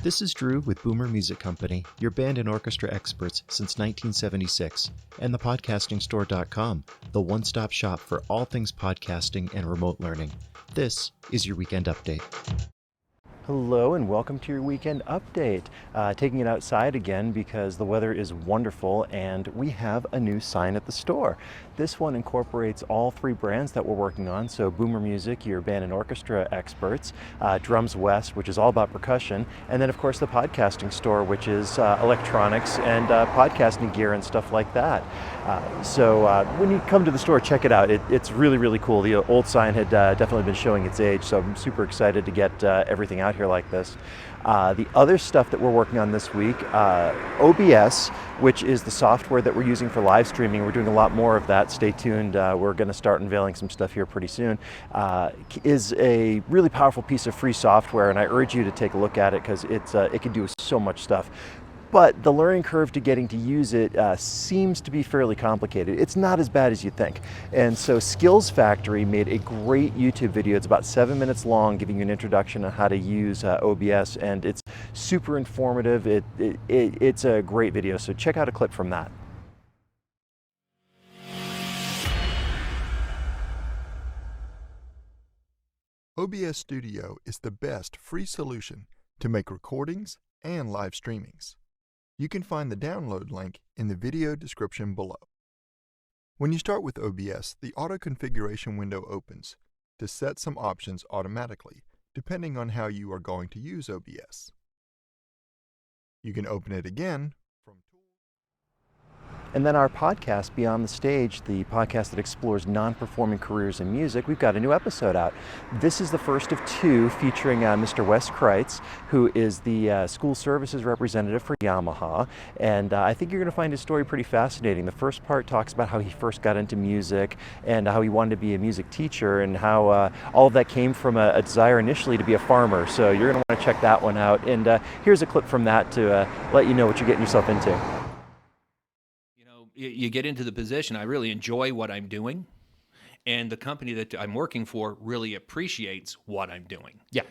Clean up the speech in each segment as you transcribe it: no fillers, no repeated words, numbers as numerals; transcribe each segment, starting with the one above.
This is Drew with Boomer Music Company, your band and orchestra experts since 1976, and thepodcastingstore.com, the one-stop shop for all things podcasting and remote learning. This is your weekend update. Hello and welcome to your weekend update. Taking it outside again because the weather is wonderful and we have a new sign at the store. This one incorporates all three brands that we're working on. So Boomer Music, your band and orchestra experts, DrumsWest, which is all about percussion, and then of course the podcasting store, which is electronics and podcasting gear and stuff like that. So when you come to the store, check it out. It's really, really cool. The old sign had definitely been showing its age, so I'm super excited to get everything out here like this. The other stuff that we're working on this week, OBS, which is the software that we're using for live streaming. We're doing a lot more of that. Stay tuned. We're going to start unveiling some stuff here pretty soon. Is a really powerful piece of free software, and I urge you to take a look at it because it can do so much stuff. But the learning curve to getting to use it seems to be fairly complicated. It's not as bad as you think. And so Skills Factory made a great YouTube video. It's about 7 minutes long, giving you an introduction on how to use OBS, and it's super informative. It's a great video, so check out a clip from that. OBS Studio is the best free solution to make recordings and live streamings. You can find the download link in the video description below. When you start with OBS, the auto configuration window opens to set some options automatically, depending on how you are going to use OBS. You can open it again from Tools. And then our podcast, Beyond the Stage, the podcast that explores non-performing careers in music, we've got a new episode out. This is the first of two featuring Mr. Wes Kreitz, who is the school services representative for Yamaha. And I think you're going to find his story pretty fascinating. The first part talks about how he first got into music and how he wanted to be a music teacher and how all of that came from a desire initially to be a farmer. So you're going to want to check that one out. And here's a clip from that to let you know what you're getting yourself into. You get into the position, I really enjoy what I'm doing, and the company that I'm working for really appreciates what I'm doing. Yeah.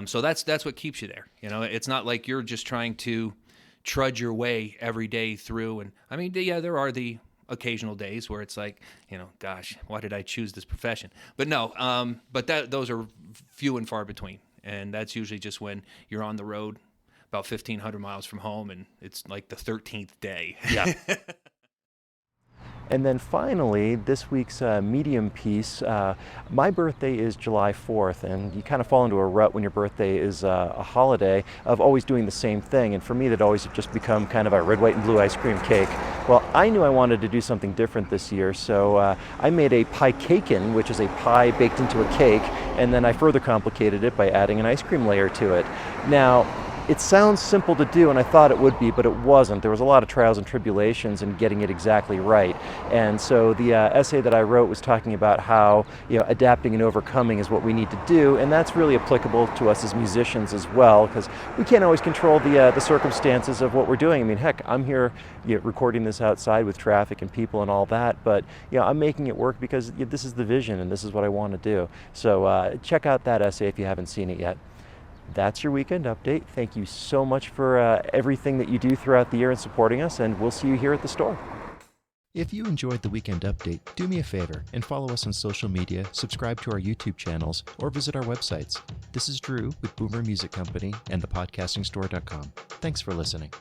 So that's what keeps you there. You know, it's not like you're just trying to trudge your way every day through. And I mean, yeah, there are the occasional days where it's like, you know, gosh, why did I choose this profession? But no, those are few and far between. And that's usually just when you're on the road about 1,500 miles from home and it's like the 13th day. Yeah. And then finally, this week's medium piece, my birthday is July 4th, and you kind of fall into a rut when your birthday is a holiday of always doing the same thing. And for me, that always just become kind of a red, white, and blue ice cream cake. Well, I knew I wanted to do something different this year, so I made a pie cakein, which is a pie baked into a cake, and then I further complicated it by adding an ice cream layer to it. Now, it sounds simple to do, and I thought it would be, but it wasn't. There was a lot of trials and tribulations in getting it exactly right. And so the essay that I wrote was talking about how, you know, adapting and overcoming is what we need to do, and that's really applicable to us as musicians as well, because we can't always control the circumstances of what we're doing. I mean, heck, I'm here recording this outside with traffic and people and all that, but I'm making it work because this is the vision and this is what I want to do. So check out that essay if you haven't seen it yet. That's your weekend update. Thank you so much for everything that you do throughout the year and supporting us, and we'll see you here at the store. If you enjoyed the weekend update, do me a favor and follow us on social media, subscribe to our YouTube channels, or visit our websites. This is Drew with Boomer Music Company and thepodcastingstore.com. Thanks for listening.